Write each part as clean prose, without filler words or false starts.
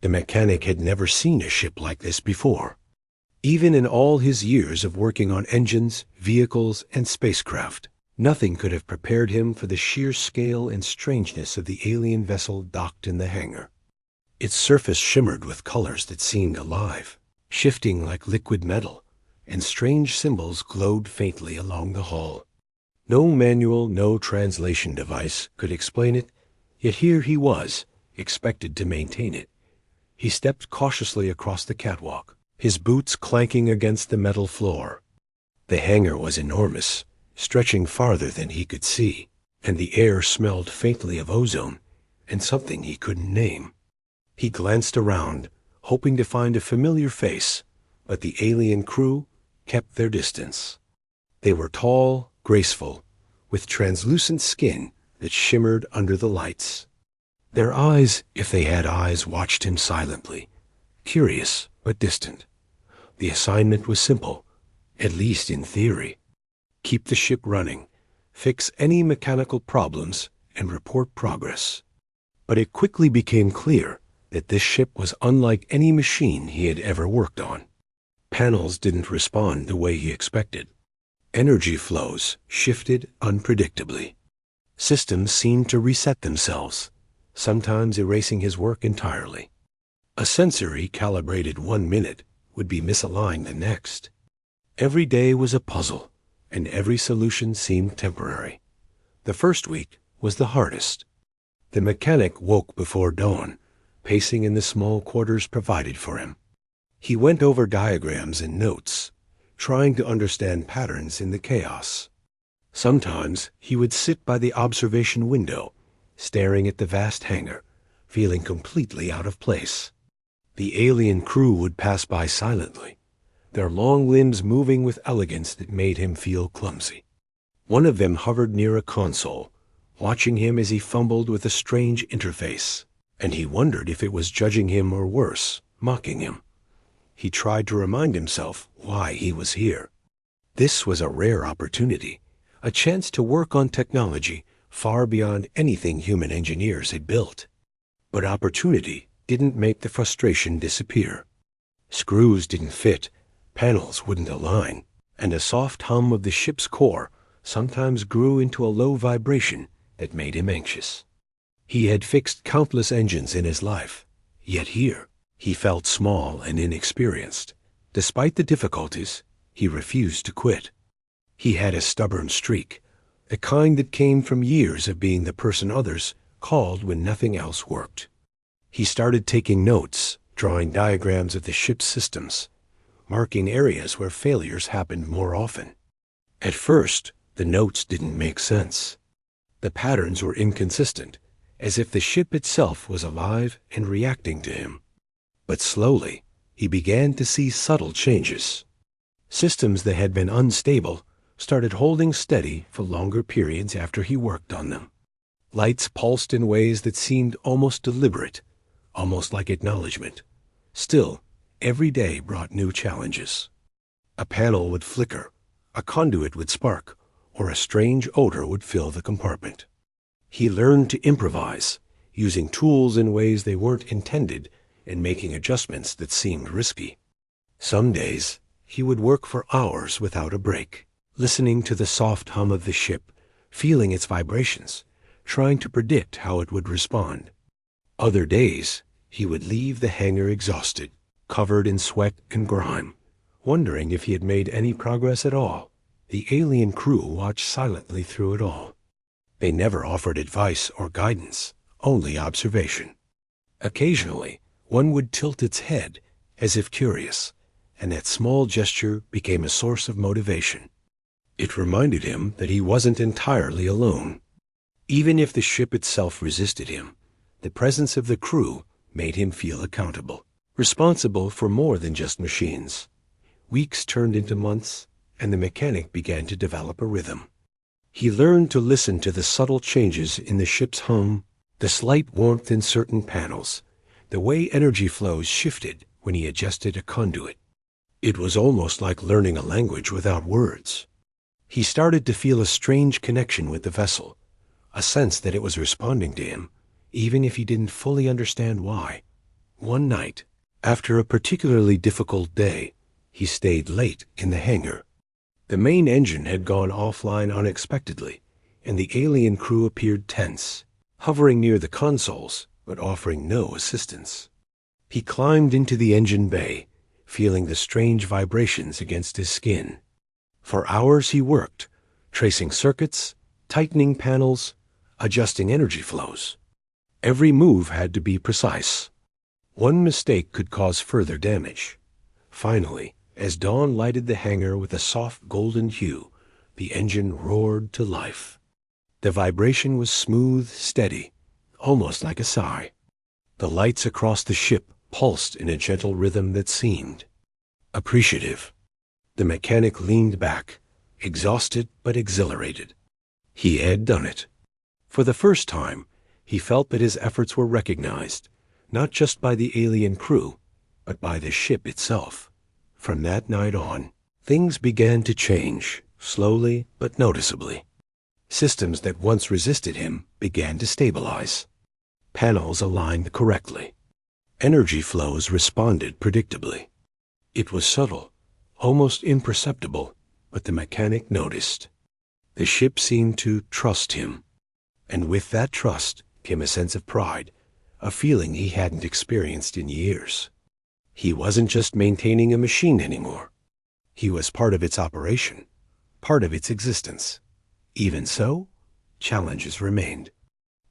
The mechanic had never seen a ship like this before. Even in all his years of working on engines, vehicles, and spacecraft, nothing could have prepared him for the sheer scale and strangeness of the alien vessel docked in the hangar. Its surface shimmered with colors that seemed alive, shifting like liquid metal, and strange symbols glowed faintly along the hull. No manual, no translation device could explain it, yet here he was, expected to maintain it. He stepped cautiously across the catwalk, his boots clanking against the metal floor. The hangar was enormous, stretching farther than he could see, and the air smelled faintly of ozone and something he couldn't name. He glanced around, hoping to find a familiar face, but the alien crew kept their distance. They were tall, graceful, with translucent skin that shimmered under the lights. Their eyes, if they had eyes, watched him silently, curious but distant. The assignment was simple, at least in theory. Keep the ship running, fix any mechanical problems, and report progress. But it quickly became clear that this ship was unlike any machine he had ever worked on. Panels didn't respond the way he expected. Energy flows shifted unpredictably. Systems seemed to reset themselves, sometimes erasing his work entirely. A sensor he calibrated 1 minute would be misaligned the next. Every day was a puzzle, and every solution seemed temporary. The first week was the hardest. The mechanic woke before dawn, pacing in the small quarters provided for him. He went over diagrams and notes, trying to understand patterns in the chaos. Sometimes he would sit by the observation window, staring at the vast hangar, feeling completely out of place. The alien crew would pass by silently, their long limbs moving with elegance that made him feel clumsy. One of them hovered near a console, watching him as he fumbled with a strange interface, and he wondered if it was judging him or worse, mocking him. He tried to remind himself why he was here. This was a rare opportunity, a chance to work on technology far beyond anything human engineers had built. But opportunity didn't make the frustration disappear. Screws didn't fit, panels wouldn't align, and a soft hum of the ship's core sometimes grew into a low vibration that made him anxious. He had fixed countless engines in his life, yet here he felt small and inexperienced. Despite the difficulties, he refused to quit. He had a stubborn streak, the kind that came from years of being the person others called when nothing else worked. He started taking notes, drawing diagrams of the ship's systems, marking areas where failures happened more often. At first, the notes didn't make sense. The patterns were inconsistent, as if the ship itself was alive and reacting to him. But slowly, he began to see subtle changes. Systems that had been unstable started holding steady for longer periods after he worked on them. Lights pulsed in ways that seemed almost deliberate, almost like acknowledgement. Still, every day brought new challenges. A panel would flicker, a conduit would spark, or a strange odor would fill the compartment. He learned to improvise, using tools in ways they weren't intended and making adjustments that seemed risky. Some days, he would work for hours without a break, listening to the soft hum of the ship, feeling its vibrations, trying to predict how it would respond. Other days, he would leave the hangar exhausted, covered in sweat and grime, wondering if he had made any progress at all. The alien crew watched silently through it all. They never offered advice or guidance, only observation. Occasionally, one would tilt its head, as if curious, and that small gesture became a source of motivation. It reminded him that he wasn't entirely alone. Even if the ship itself resisted him, the presence of the crew made him feel accountable, responsible for more than just machines. Weeks turned into months, and the mechanic began to develop a rhythm. He learned to listen to the subtle changes in the ship's hum, the slight warmth in certain panels, the way energy flows shifted when he adjusted a conduit. It was almost like learning a language without words. He started to feel a strange connection with the vessel, a sense that it was responding to him, even if he didn't fully understand why. One night, after a particularly difficult day, he stayed late in the hangar. The main engine had gone offline unexpectedly, and the alien crew appeared tense, hovering near the consoles, but offering no assistance. He climbed into the engine bay, feeling the strange vibrations against his skin. For hours he worked, tracing circuits, tightening panels, adjusting energy flows. Every move had to be precise. One mistake could cause further damage. Finally, as dawn lighted the hangar with a soft golden hue, the engine roared to life. The vibration was smooth, steady, almost like a sigh. The lights across the ship pulsed in a gentle rhythm that seemed appreciative. The mechanic leaned back, exhausted but exhilarated. He had done it. For the first time, he felt that his efforts were recognized, not just by the alien crew, but by the ship itself. From that night on, things began to change, slowly but noticeably. Systems that once resisted him began to stabilize. Panels aligned correctly. Energy flows responded predictably. It was subtle, almost imperceptible, but the mechanic noticed. The ship seemed to trust him. And with that trust came a sense of pride, a feeling he hadn't experienced in years. He wasn't just maintaining a machine anymore. He was part of its operation, part of its existence. Even so, challenges remained.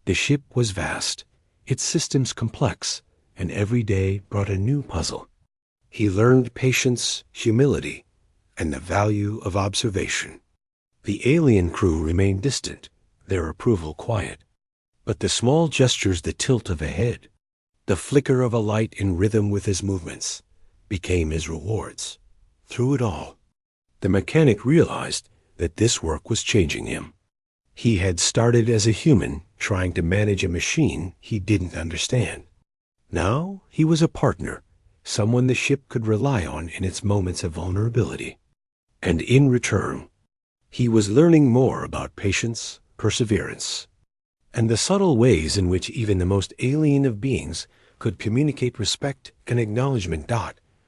The ship was vast, its systems complex, and every day brought a new puzzle. He learned patience, humility, and the value of observation. The alien crew remained distant, their approval quiet. But the small gestures, the tilt of a head, the flicker of a light in rhythm with his movements, became his rewards. Through it all, the mechanic realized that this work was changing him. He had started as a human trying to manage a machine he didn't understand. Now he was a partner, someone the ship could rely on in its moments of vulnerability. And in return, he was learning more about patience, perseverance, and the subtle ways in which even the most alien of beings could communicate respect and acknowledgement.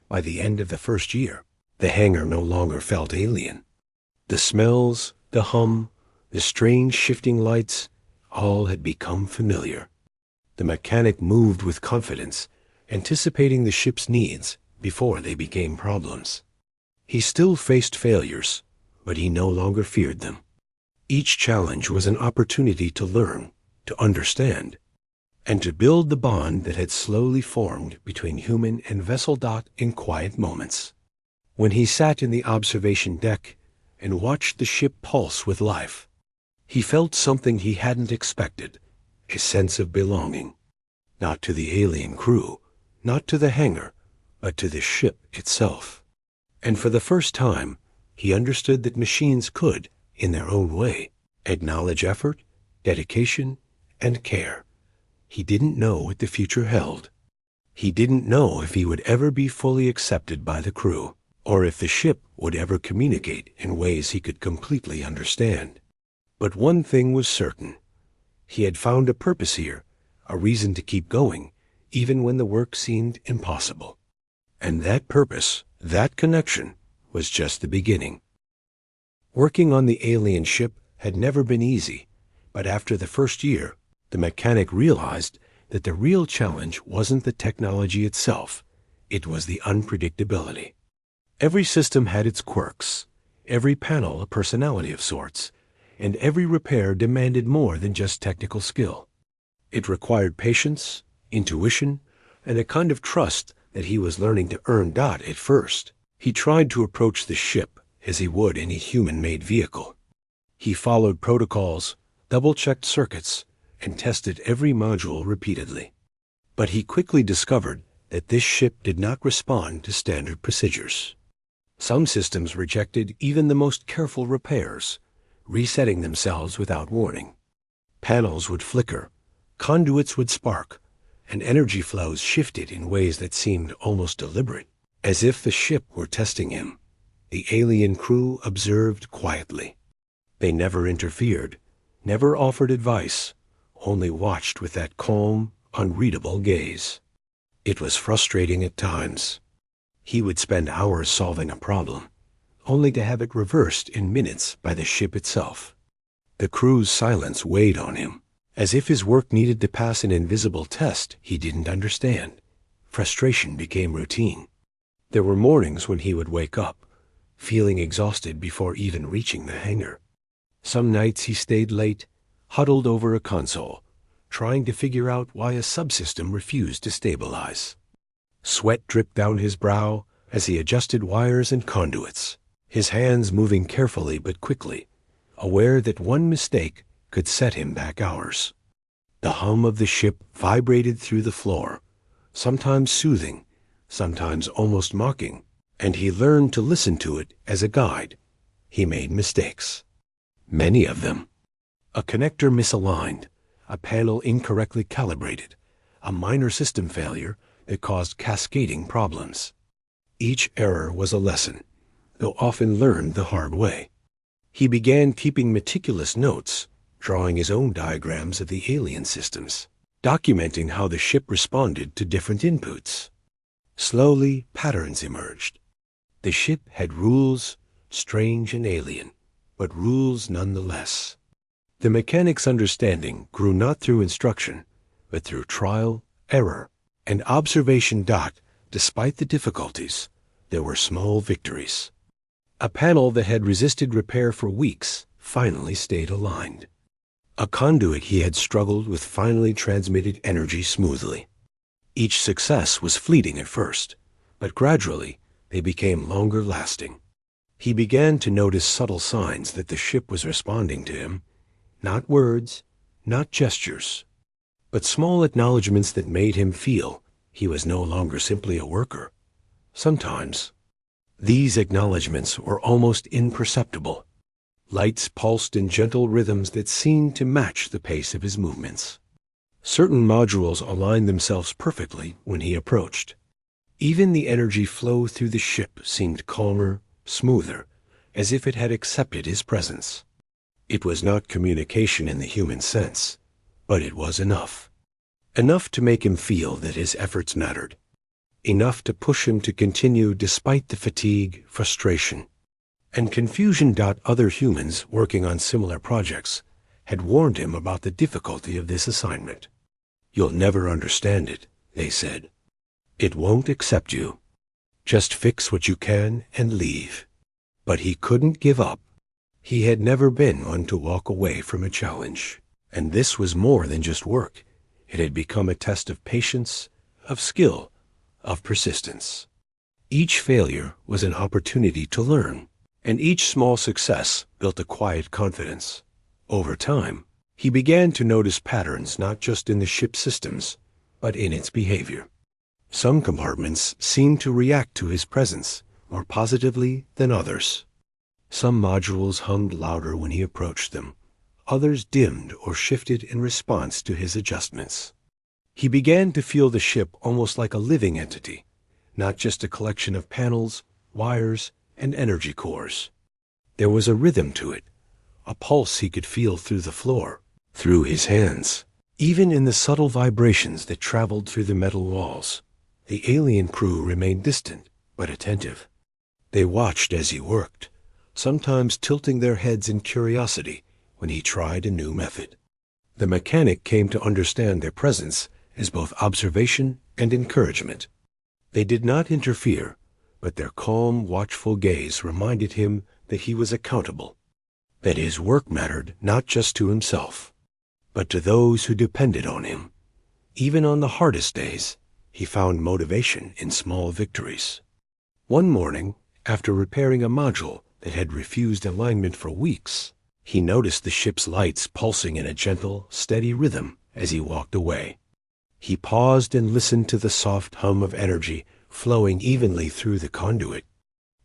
By the end of the first year, the hangar no longer felt alien. The smells, the hum, the strange shifting lights, all had become familiar. The mechanic moved with confidence, anticipating the ship's needs before they became problems. He still faced failures, but he no longer feared them. Each challenge was an opportunity to learn, to understand, and to build the bond that had slowly formed between human and vessel. In quiet moments, when he sat in the observation deck and watched the ship pulse with life, he felt something he hadn't expected, a sense of belonging, not to the alien crew, not to the hangar, but to the ship itself. And for the first time, he understood that machines could, in their own way, acknowledge effort, dedication, and care. He didn't know what the future held. He didn't know if he would ever be fully accepted by the crew, or if the ship would ever communicate in ways he could completely understand. But one thing was certain. He had found a purpose here, a reason to keep going, even when the work seemed impossible. And that purpose, that connection, was just the beginning. Working on the alien ship had never been easy, but after the first year, the mechanic realized that the real challenge wasn't the technology itself, it was the unpredictability. Every system had its quirks, every panel a personality of sorts, and every repair demanded more than just technical skill. It required patience, intuition, and a kind of trust that he was learning to earn. At first, he tried to approach the ship as he would any human-made vehicle. He followed protocols, double-checked circuits, and tested every module repeatedly. But he quickly discovered that this ship did not respond to standard procedures. Some systems rejected even the most careful repairs, resetting themselves without warning. Panels would flicker, conduits would spark, and energy flows shifted in ways that seemed almost deliberate. As if the ship were testing him, the alien crew observed quietly. They never interfered, never offered advice, only watched with that calm, unreadable gaze. It was frustrating at times. He would spend hours solving a problem, only to have it reversed in minutes by the ship itself. The crew's silence weighed on him, as if his work needed to pass an invisible test he didn't understand. Frustration became routine. There were mornings when he would wake up, feeling exhausted before even reaching the hangar. Some nights he stayed late, huddled over a console, trying to figure out why a subsystem refused to stabilize. Sweat dripped down his brow as he adjusted wires and conduits, his hands moving carefully but quickly, aware that one mistake could set him back hours. The hum of the ship vibrated through the floor, sometimes soothing, sometimes almost mocking, and he learned to listen to it as a guide. He made mistakes. Many of them. A connector misaligned, a panel incorrectly calibrated, a minor system failure that caused cascading problems. Each error was a lesson, though often learned the hard way. He began keeping meticulous notes, drawing his own diagrams of the alien systems, documenting how the ship responded to different inputs. Slowly, patterns emerged. The ship had rules, strange and alien, but rules nonetheless. The mechanic's understanding grew not through instruction, but through trial, error, and observation. Despite the difficulties, there were small victories. A panel that had resisted repair for weeks finally stayed aligned. A conduit he had struggled with finally transmitted energy smoothly. Each success was fleeting at first, but gradually they became longer lasting. He began to notice subtle signs that the ship was responding to him, not words, not gestures, but small acknowledgments that made him feel he was no longer simply a worker. Sometimes, these acknowledgments were almost imperceptible. Lights pulsed in gentle rhythms that seemed to match the pace of his movements. Certain modules aligned themselves perfectly when he approached. Even the energy flow through the ship seemed calmer, smoother, as if it had accepted his presence. It was not communication in the human sense, but it was enough. Enough to make him feel that his efforts mattered. Enough to push him to continue despite the fatigue, frustration, and confusion. Other humans working on similar projects had warned him about the difficulty of this assignment. "You'll never understand it," they said. "It won't accept you. Just fix what you can and leave." But he couldn't give up. He had never been one to walk away from a challenge, and this was more than just work. It had become a test of patience, of skill, of persistence. Each failure was an opportunity to learn, and each small success built a quiet confidence. Over time, he began to notice patterns not just in the ship's systems, but in its behavior. Some compartments seemed to react to his presence more positively than others. Some modules hummed louder when he approached them. Others dimmed or shifted in response to his adjustments. He began to feel the ship almost like a living entity, not just a collection of panels, wires, and energy cores. There was a rhythm to it, a pulse he could feel through the floor, through his hands, even in the subtle vibrations that traveled through the metal walls. The alien crew remained distant, but attentive. They watched as he worked, sometimes tilting their heads in curiosity when he tried a new method. The mechanic came to understand their presence as both observation and encouragement. They did not interfere, but their calm, watchful gaze reminded him that he was accountable, that his work mattered not just to himself, but to those who depended on him. Even on the hardest days, he found motivation in small victories. One morning, after repairing a module that had refused alignment for weeks, he noticed the ship's lights pulsing in a gentle, steady rhythm as he walked away. He paused and listened to the soft hum of energy flowing evenly through the conduit.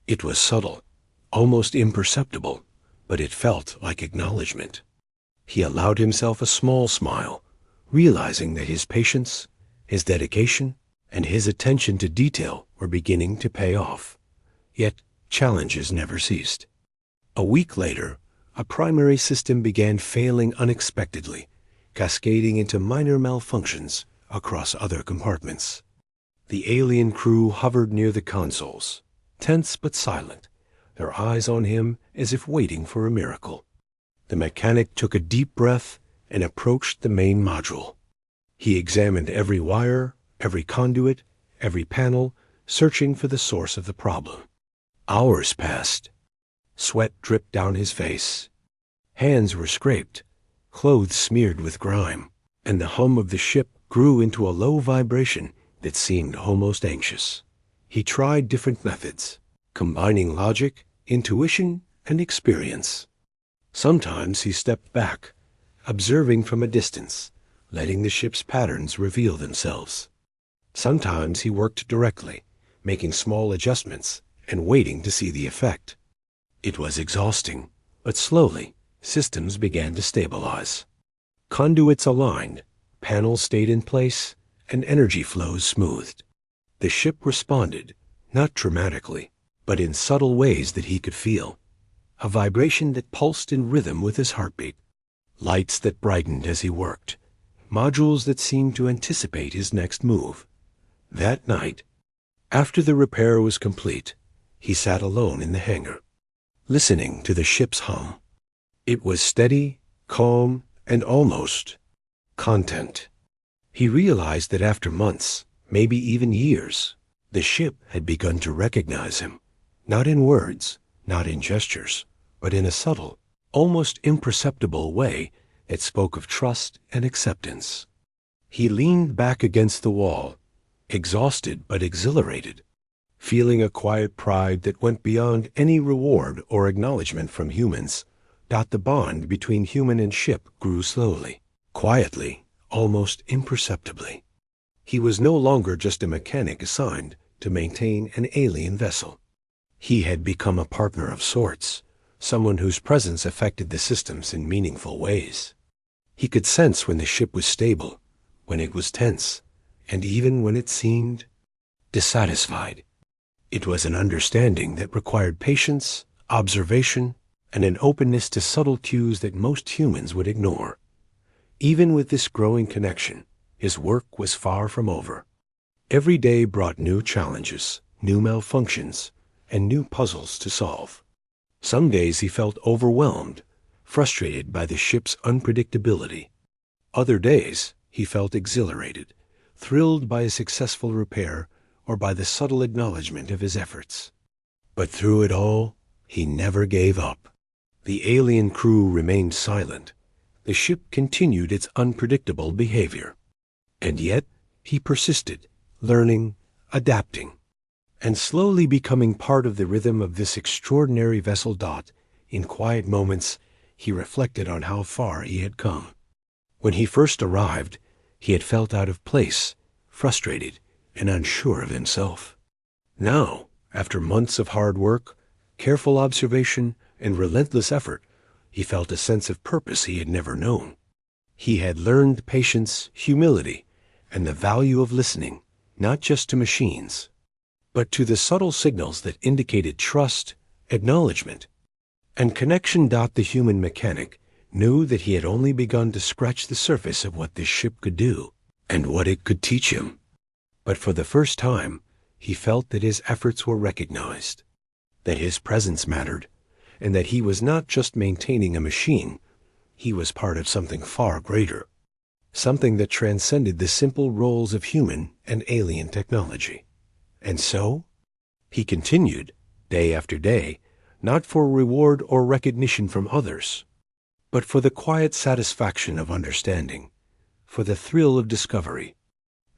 It was subtle, almost imperceptible, but it felt like acknowledgement. He allowed himself a small smile, realizing that his patience, his dedication, and his attention to detail were beginning to pay off. Yet challenges never ceased. A week later, a primary system began failing unexpectedly, cascading into minor malfunctions across other compartments. The alien crew hovered near the consoles, tense but silent, their eyes on him as if waiting for a miracle. The mechanic took a deep breath and approached the main module. He examined every wire, every conduit, every panel, searching for the source of the problem. Hours passed. Sweat dripped down his face. Hands were scraped, clothes smeared with grime, and the hum of the ship grew into a low vibration that seemed almost anxious. He tried different methods, combining logic, intuition, and experience. Sometimes he stepped back, observing from a distance, letting the ship's patterns reveal themselves. Sometimes he worked directly, making small adjustments and waiting to see the effect. It was exhausting, but slowly, systems began to stabilize. Conduits aligned, panels stayed in place, and energy flows smoothed. The ship responded, not dramatically, but in subtle ways that he could feel. A vibration that pulsed in rhythm with his heartbeat. Lights that brightened as he worked. Modules that seemed to anticipate his next move. That night, after the repair was complete, he sat alone in the hangar, listening to the ship's hum. It was steady, calm, and almost content. He realized that after months, maybe even years, the ship had begun to recognize him, not in words, not in gestures, but in a subtle, almost imperceptible way that spoke of trust and acceptance. He leaned back against the wall, exhausted but exhilarated, feeling a quiet pride that went beyond any reward or acknowledgement from humans. The bond between human and ship grew slowly, quietly, almost imperceptibly. He was no longer just a mechanic assigned to maintain an alien vessel. He had become a partner of sorts, someone whose presence affected the systems in meaningful ways. He could sense when the ship was stable, when it was tense, and even when it seemed dissatisfied. It was an understanding that required patience, observation, and an openness to subtle cues that most humans would ignore. Even with this growing connection, his work was far from over. Every day brought new challenges, new malfunctions, and new puzzles to solve. Some days he felt overwhelmed, frustrated by the ship's unpredictability. Other days he felt exhilarated, thrilled by a successful repair or by the subtle acknowledgement of his efforts. But through it all, he never gave up. The alien crew remained silent. The ship continued its unpredictable behavior. And yet, he persisted, learning, adapting, and slowly becoming part of the rhythm of this extraordinary vessel. In quiet moments, he reflected on how far he had come. When he first arrived, he had felt out of place, frustrated, and unsure of himself. Now, after months of hard work, careful observation, and relentless effort, he felt a sense of purpose he had never known. He had learned patience, humility, and the value of listening, not just to machines, but to the subtle signals that indicated trust, acknowledgement, and connection. The human mechanic knew that he had only begun to scratch the surface of what this ship could do and what it could teach him. But for the first time, he felt that his efforts were recognized, that his presence mattered, and that he was not just maintaining a machine, he was part of something far greater, something that transcended the simple roles of human and alien technology. And so, he continued, day after day, not for reward or recognition from others, but for the quiet satisfaction of understanding, for the thrill of discovery,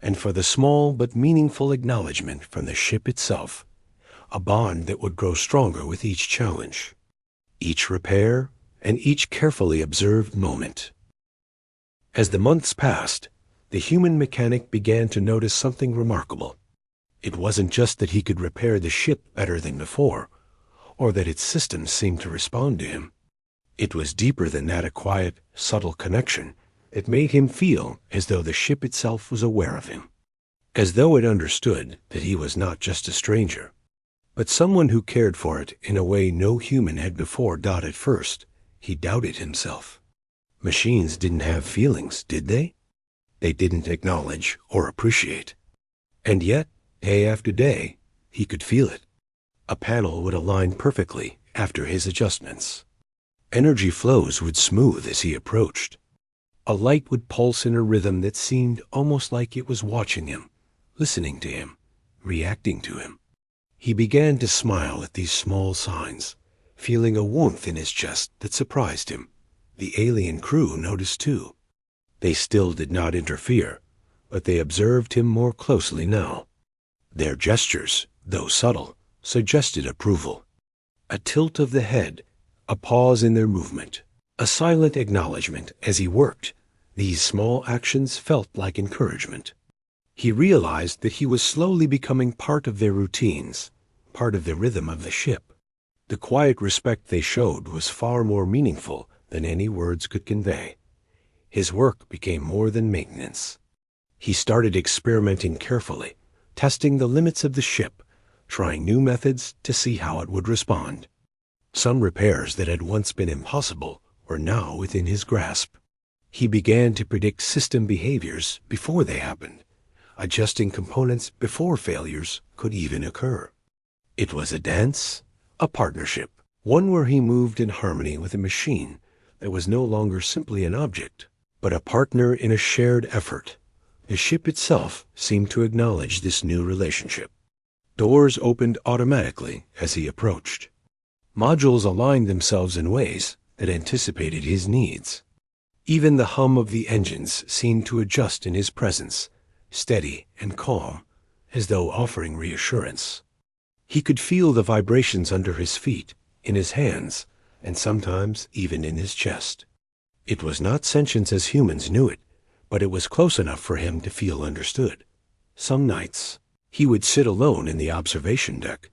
and for the small but meaningful acknowledgement from the ship itself, a bond that would grow stronger with each challenge, each repair, and each carefully observed moment. As the months passed, the human mechanic began to notice something remarkable. It wasn't just that he could repair the ship better than before, or that its systems seemed to respond to him. It was deeper than that, a quiet, subtle connection. It made him feel as though the ship itself was aware of him, as though it understood that he was not just a stranger, but someone who cared for it in a way no human had before. At first, he doubted himself. Machines didn't have feelings, did they? They didn't acknowledge or appreciate. And yet, Day after day, he could feel it. A panel would align perfectly after his adjustments. Energy flows would smooth as he approached. A light would pulse in a rhythm that seemed almost like it was watching him, listening to him, reacting to him. He began to smile at these small signs, feeling a warmth in his chest that surprised him. The alien crew noticed too. They still did not interfere, but they observed him more closely now. Their gestures, though subtle, suggested approval. A tilt of the head, a pause in their movement, a silent acknowledgement as he worked. These small actions felt like encouragement. He realized that he was slowly becoming part of their routines, part of the rhythm of the ship. The quiet respect they showed was far more meaningful than any words could convey. His work became more than maintenance. He started experimenting carefully, testing the limits of the ship, trying new methods to see how it would respond. Some repairs that had once been impossible were now within his grasp. He began to predict system behaviors before they happened, adjusting components before failures could even occur. It was a dance, a partnership, one where he moved in harmony with a machine that was no longer simply an object, but a partner in a shared effort. The ship itself seemed to acknowledge this new relationship. Doors opened automatically as he approached. Modules aligned themselves in ways that anticipated his needs. Even the hum of the engines seemed to adjust in his presence, steady and calm, as though offering reassurance. He could feel the vibrations under his feet, in his hands, and sometimes even in his chest. It was not sentience as humans knew it, but it was close enough for him to feel understood. Some nights, he would sit alone in the observation deck,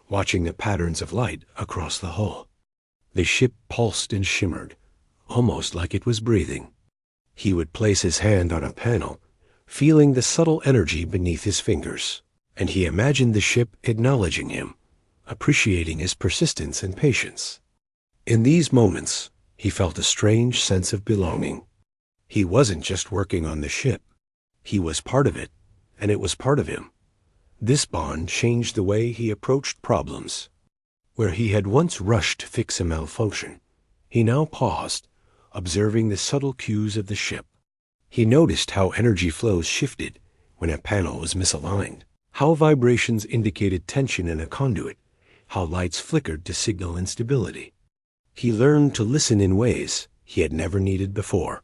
watching the patterns of light across the hull. The ship pulsed and shimmered, almost like it was breathing. He would place his hand on a panel, feeling the subtle energy beneath his fingers, and he imagined the ship acknowledging him, appreciating his persistence and patience. In these moments, he felt a strange sense of belonging. He wasn't just working on the ship. He was part of it, and it was part of him. This bond changed the way he approached problems. Where he had once rushed to fix a malfunction, he now paused, observing the subtle cues of the ship. He noticed how energy flows shifted when a panel was misaligned, how vibrations indicated tension in a conduit, how lights flickered to signal instability. He learned to listen in ways he had never needed before,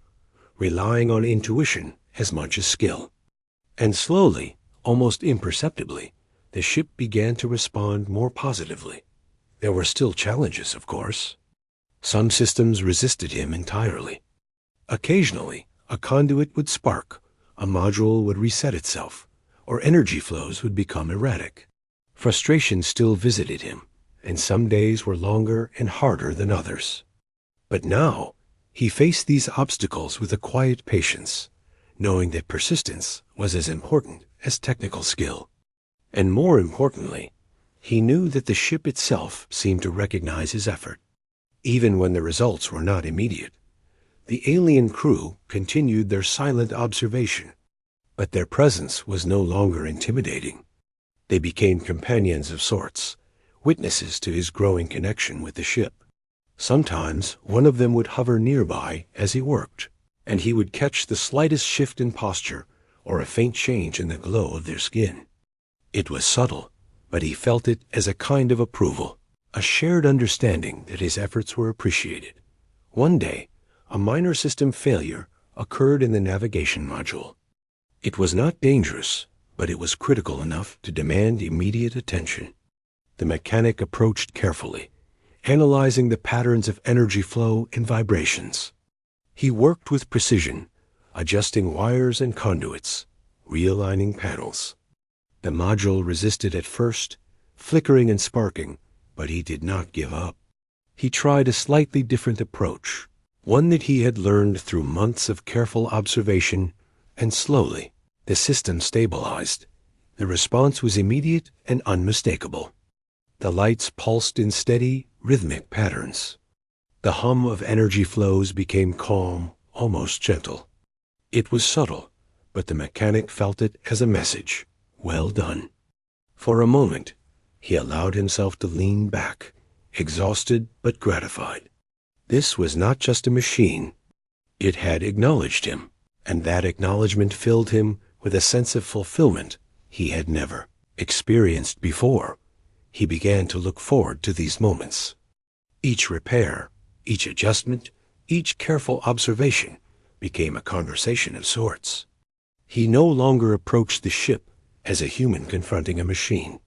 relying on intuition as much as skill. And slowly, almost imperceptibly, the ship began to respond more positively. There were still challenges, of course. Some systems resisted him entirely. Occasionally, a conduit would spark, a module would reset itself, or energy flows would become erratic. Frustration still visited him, and some days were longer and harder than others. But now, he faced these obstacles with a quiet patience, knowing that persistence was as important as technical skill. And more importantly, he knew that the ship itself seemed to recognize his effort. Even when the results were not immediate, the alien crew continued their silent observation, but their presence was no longer intimidating. They became companions of sorts, witnesses to his growing connection with the ship. Sometimes one of them would hover nearby as he worked, and he would catch the slightest shift in posture or a faint change in the glow of their skin. It was subtle, but he felt it as a kind of approval, a shared understanding that his efforts were appreciated. One day, a minor system failure occurred in the navigation module. It was not dangerous, but it was critical enough to demand immediate attention. The mechanic approached carefully, analyzing the patterns of energy flow and vibrations. He worked with precision, adjusting wires and conduits, realigning panels. The module resisted at first, flickering and sparking, but he did not give up. He tried a slightly different approach, one that he had learned through months of careful observation, and slowly, the system stabilized. The response was immediate and unmistakable. The lights pulsed in steady, rhythmic patterns. The hum of energy flows became calm, almost gentle. It was subtle, but the mechanic felt it as a message. Well done. For a moment, he allowed himself to lean back, exhausted but gratified. This was not just a machine. It had acknowledged him, and that acknowledgement filled him with a sense of fulfillment he had never experienced before. He began to look forward to these moments. Each repair, each adjustment, each careful observation became a conversation of sorts. He no longer approached the ship as a human confronting a machine.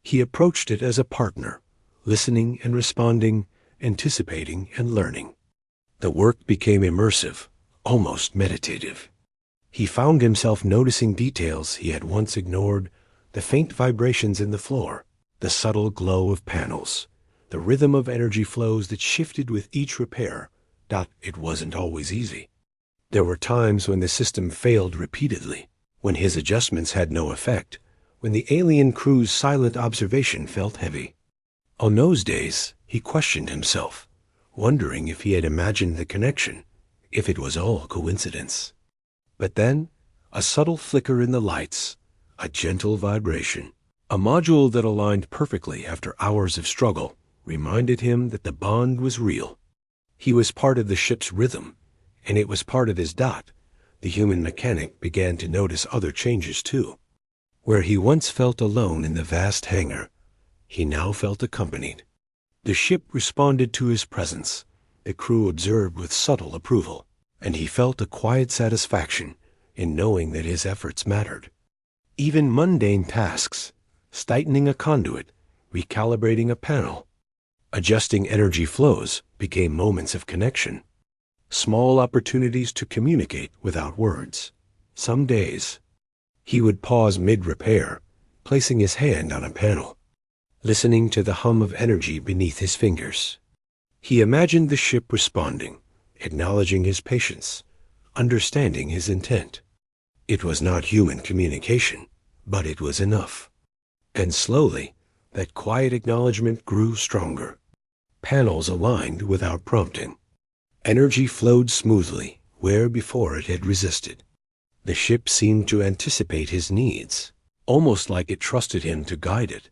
He approached it as a partner, listening and responding, anticipating and learning. The work became immersive, almost meditative. He found himself noticing details he had once ignored, the faint vibrations in the floor, the subtle glow of panels, the rhythm of energy flows that shifted with each repair. It wasn't always easy. There were times when the system failed repeatedly, when his adjustments had no effect, when the alien crew's silent observation felt heavy. On those days, he questioned himself, wondering if he had imagined the connection, if it was all coincidence. But then, a subtle flicker in the lights, a gentle vibration, a module that aligned perfectly after hours of struggle, reminded him that the bond was real. He was part of the ship's rhythm, and it was part of his dot. The human mechanic began to notice other changes too. Where he once felt alone in the vast hangar, he now felt accompanied. The ship responded to his presence. The crew observed with subtle approval, and he felt a quiet satisfaction in knowing that his efforts mattered. Even mundane tasks, tightening a conduit, recalibrating a panel, adjusting energy flows, became moments of connection. Small opportunities to communicate without words. Some days, he would pause mid-repair, placing his hand on a panel, listening to the hum of energy beneath his fingers. He imagined the ship responding, acknowledging his patience, understanding his intent. It was not human communication, but it was enough. And slowly, that quiet acknowledgement grew stronger. Panels aligned without prompting. Energy flowed smoothly where before it had resisted. The ship seemed to anticipate his needs, almost like it trusted him to guide it.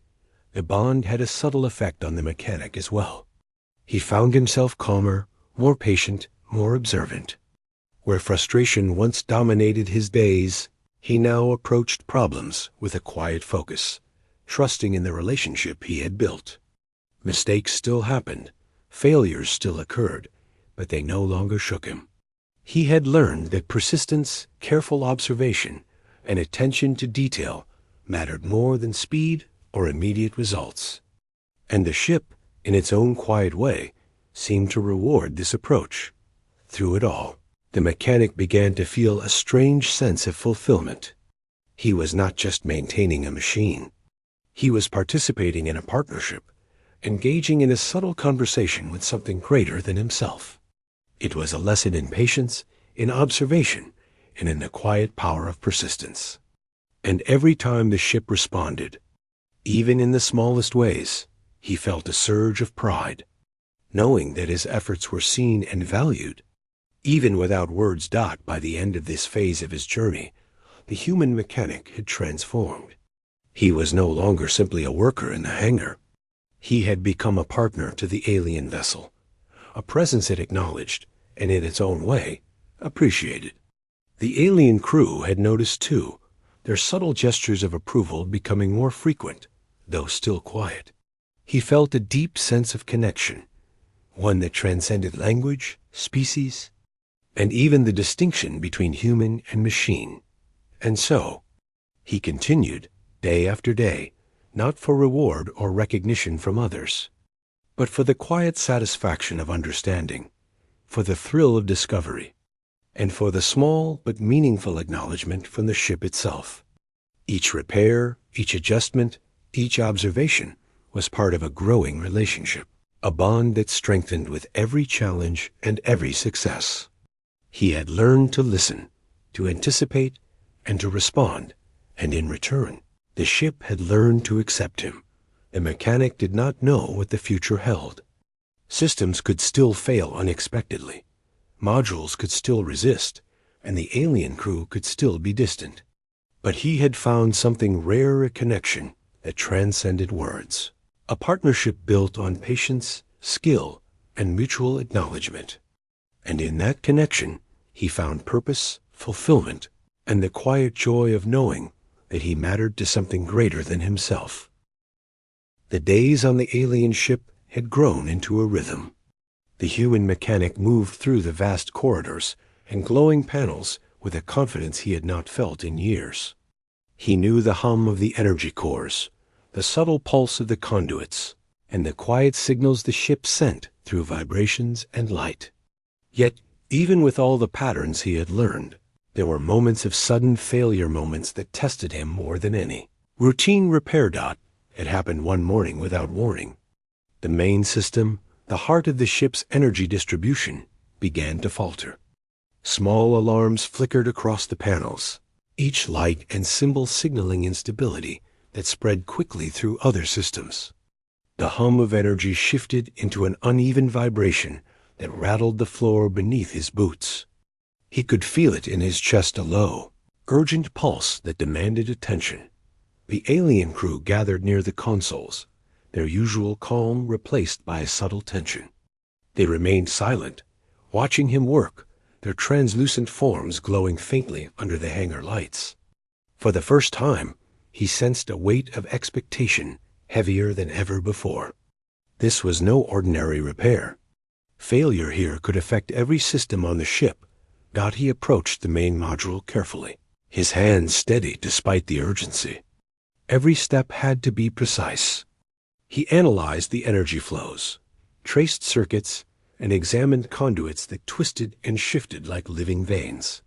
The bond had a subtle effect on the mechanic as well. He found himself calmer, more patient, more observant. Where frustration once dominated his days, he now approached problems with a quiet focus, trusting in the relationship he had built. Mistakes still happened, failures still occurred, but they no longer shook him. He had learned that persistence, careful observation, and attention to detail mattered more than speed or immediate results. And the ship, in its own quiet way, seemed to reward this approach. Through it all, the mechanic began to feel a strange sense of fulfillment. He was not just maintaining a machine. He was participating in a partnership, engaging in a subtle conversation with something greater than himself. It was a lesson in patience, in observation, and in the quiet power of persistence. And every time the ship responded, even in the smallest ways, he felt a surge of pride, knowing that his efforts were seen and valued. Even without words. By the end of this phase of his journey, the human mechanic had transformed. He was no longer simply a worker in the hangar. He had become a partner to the alien vessel, a presence it acknowledged, and in its own way, appreciated. The alien crew had noticed too, their subtle gestures of approval becoming more frequent, though still quiet. He felt a deep sense of connection, one that transcended language, species, and even the distinction between human and machine. And so, he continued, day after day, not for reward or recognition from others, but for the quiet satisfaction of understanding, for the thrill of discovery, and for the small but meaningful acknowledgement from the ship itself. Each repair, each adjustment, each observation was part of a growing relationship, a bond that strengthened with every challenge and every success. He had learned to listen, to anticipate, and to respond, and in return, the ship had learned to accept him. The mechanic did not know what the future held. Systems could still fail unexpectedly. Modules could still resist, and the alien crew could still be distant. But he had found something rare, a connection that transcended words. A partnership built on patience, skill, and mutual acknowledgement. And in that connection, he found purpose, fulfillment, and the quiet joy of knowing that he mattered to something greater than himself. The days on the alien ship had grown into a rhythm. The human mechanic moved through the vast corridors and glowing panels with a confidence he had not felt in years. He knew the hum of the energy cores, the subtle pulse of the conduits, and the quiet signals the ship sent through vibrations and light. Yet, even with all the patterns he had learned, there were moments of sudden failure, moments that tested him more than any. Routine repair. It happened one morning without warning. The main system, the heart of the ship's energy distribution, began to falter. Small alarms flickered across the panels, each light and symbol signaling instability that spread quickly through other systems. The hum of energy shifted into an uneven vibration that rattled the floor beneath his boots. He could feel it in his chest, a low, urgent pulse that demanded attention. The alien crew gathered near the consoles, their usual calm replaced by a subtle tension. They remained silent, watching him work, their translucent forms glowing faintly under the hangar lights. For the first time, he sensed a weight of expectation heavier than ever before. This was no ordinary repair. Failure here could affect every system on the ship. He approached the main module carefully, his hands steady despite the urgency. Every step had to be precise. He analyzed the energy flows, traced circuits, and examined conduits that twisted and shifted like living veins.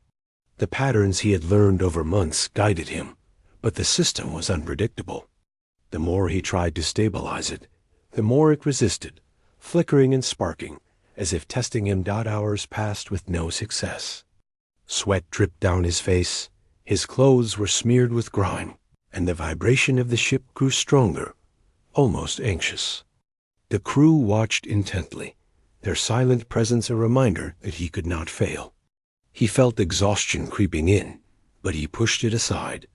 The patterns he had learned over months guided him, but the system was unpredictable. The more he tried to stabilize it, the more it resisted, flickering and sparking, as if testing him. Hours passed with no success. Sweat dripped down his face, his clothes were smeared with grime, and the vibration of the ship grew stronger, almost anxious. The crew watched intently, their silent presence a reminder that he could not fail. He felt exhaustion creeping in, but he pushed it aside.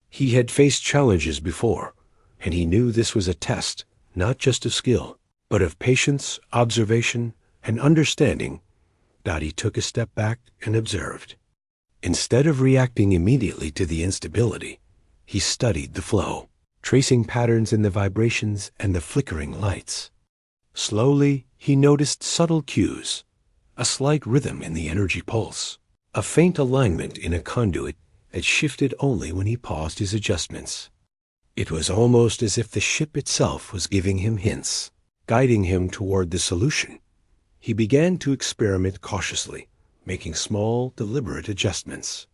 He had faced challenges before, and he knew this was a test, not just of skill, but of patience, observation, and understanding. He took a step back and observed. Instead of reacting immediately to the instability, he studied the flow, tracing patterns in the vibrations and the flickering lights. Slowly, he noticed subtle cues, a slight rhythm in the energy pulse, a faint alignment in a conduit that shifted only when he paused his adjustments. It was almost as if the ship itself was giving him hints, guiding him toward the solution. He began to experiment cautiously, making small, deliberate adjustments.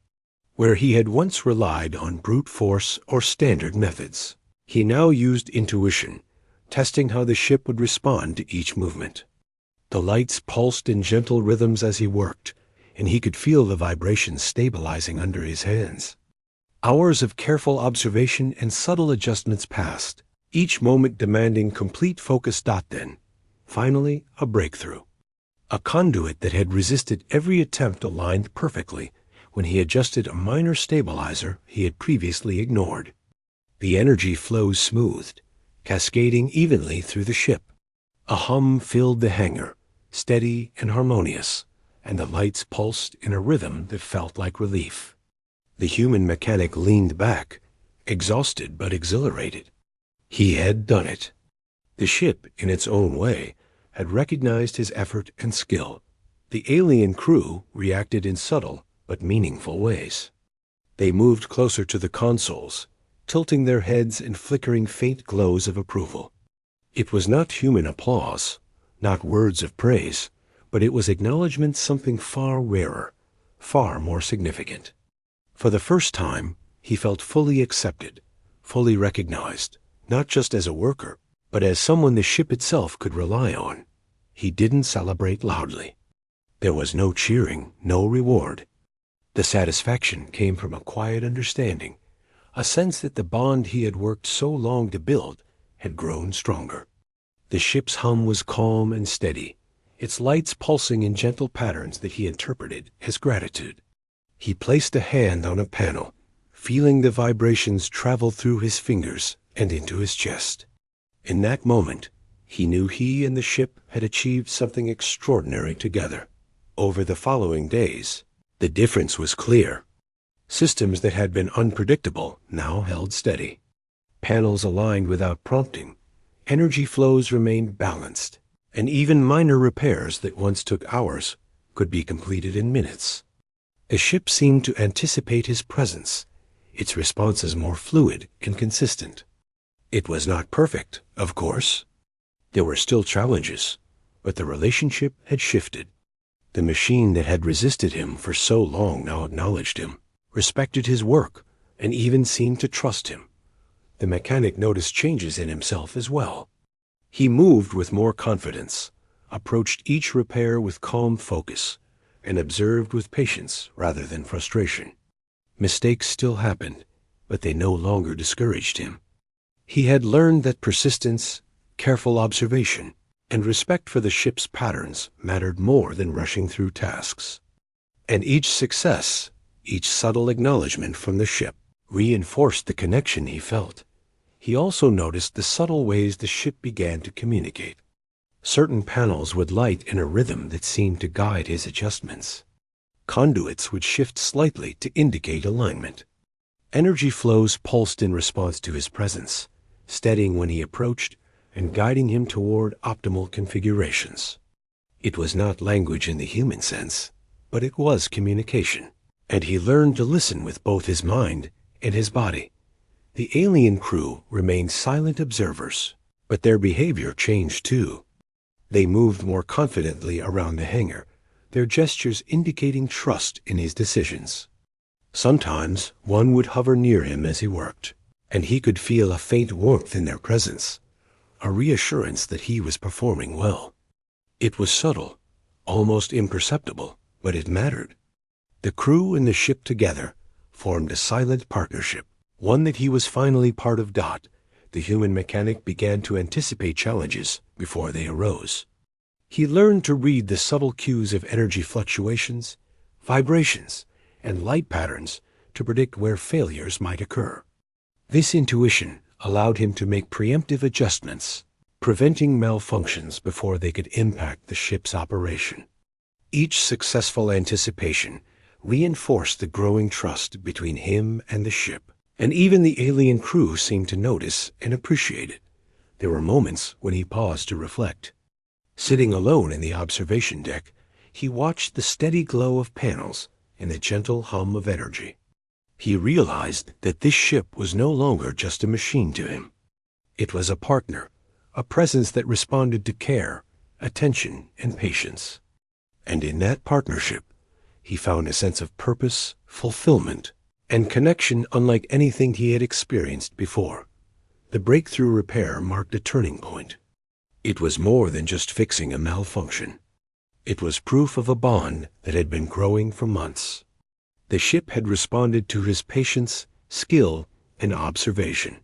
Where he had once relied on brute force or standard methods, he now used intuition, testing how the ship would respond to each movement. The lights pulsed in gentle rhythms as he worked, and he could feel the vibrations stabilizing under his hands. Hours of careful observation and subtle adjustments passed, each moment demanding complete focus. Then, finally, a breakthrough. A conduit that had resisted every attempt aligned perfectly when he adjusted a minor stabilizer he had previously ignored. The energy flows smoothed, cascading evenly through the ship. A hum filled the hangar, steady and harmonious, and the lights pulsed in a rhythm that felt like relief. The human mechanic leaned back, exhausted but exhilarated. He had done it. The ship, in its own way, had recognized his effort and skill. The alien crew reacted in subtle but meaningful ways. They moved closer to the consoles, tilting their heads and flickering faint glows of approval. It was not human applause, not words of praise, but it was acknowledgment, something far rarer, far more significant. For the first time, he felt fully accepted, fully recognized, not just as a worker, but as someone the ship itself could rely on. He didn't celebrate loudly. There was no cheering, no reward. The satisfaction came from a quiet understanding, a sense that the bond he had worked so long to build had grown stronger. The ship's hum was calm and steady, its lights pulsing in gentle patterns that he interpreted as gratitude. He placed a hand on a panel, feeling the vibrations travel through his fingers and into his chest. In that moment, he knew he and the ship had achieved something extraordinary together. Over the following days, the difference was clear. Systems that had been unpredictable now held steady. Panels aligned without prompting, energy flows remained balanced, and even minor repairs that once took hours could be completed in minutes. The ship seemed to anticipate his presence, its responses more fluid and consistent. It was not perfect, of course. There were still challenges, but the relationship had shifted. The machine that had resisted him for so long now acknowledged him, respected his work, and even seemed to trust him. The mechanic noticed changes in himself as well. He moved with more confidence, approached each repair with calm focus, and observed with patience rather than frustration. Mistakes still happened, but they no longer discouraged him. He had learned that persistence, careful observation, and respect for the ship's patterns mattered more than rushing through tasks. And each success, each subtle acknowledgement from the ship, reinforced the connection he felt. He also noticed the subtle ways the ship began to communicate. Certain panels would light in a rhythm that seemed to guide his adjustments. Conduits would shift slightly to indicate alignment. Energy flows pulsed in response to his presence, steadying when he approached and guiding him toward optimal configurations. It was not language in the human sense, but it was communication, and he learned to listen with both his mind and his body. The alien crew remained silent observers, but their behavior changed too. They moved more confidently around the hangar, their gestures indicating trust in his decisions. Sometimes one would hover near him as he worked, and he could feel a faint warmth in their presence, a reassurance that he was performing well. It was subtle, almost imperceptible, but it mattered. The crew and the ship together formed a silent partnership, one that he was finally part of. The human mechanic began to anticipate challenges before they arose. He learned to read the subtle cues of energy fluctuations, vibrations, and light patterns to predict where failures might occur. This intuition allowed him to make preemptive adjustments, preventing malfunctions before they could impact the ship's operation. Each successful anticipation reinforced the growing trust between him and the ship, and even the alien crew seemed to notice and appreciate it. There were moments when he paused to reflect. Sitting alone in the observation deck, he watched the steady glow of panels and the gentle hum of energy. He realized that this ship was no longer just a machine to him. It was a partner, a presence that responded to care, attention, and patience. And in that partnership, he found a sense of purpose, fulfillment, and connection unlike anything he had experienced before. The breakthrough repair marked a turning point. It was more than just fixing a malfunction. It was proof of a bond that had been growing for months. The ship had responded to his patience, skill, and observation.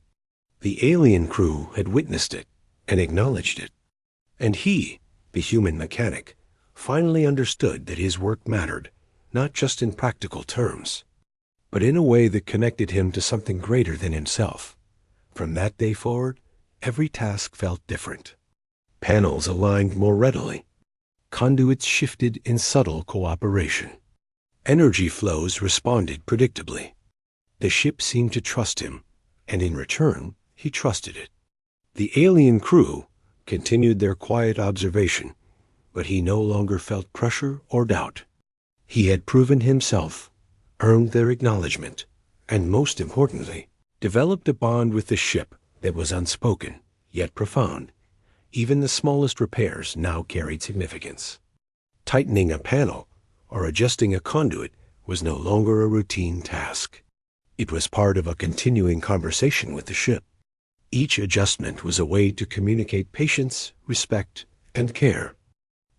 The alien crew had witnessed it and acknowledged it. And he, the human mechanic, finally understood that his work mattered, not just in practical terms, but in a way that connected him to something greater than himself. From that day forward, every task felt different. Panels aligned more readily. Conduits shifted in subtle cooperation. Energy flows responded predictably. The ship seemed to trust him, and in return, he trusted it. The alien crew continued their quiet observation, but he no longer felt pressure or doubt. He had proven himself, earned their acknowledgement, and most importantly, developed a bond with the ship that was unspoken, yet profound. Even the smallest repairs now carried significance. Tightening a panel or adjusting a conduit was no longer a routine task. It was part of a continuing conversation with the ship. Each adjustment was a way to communicate patience, respect, and care.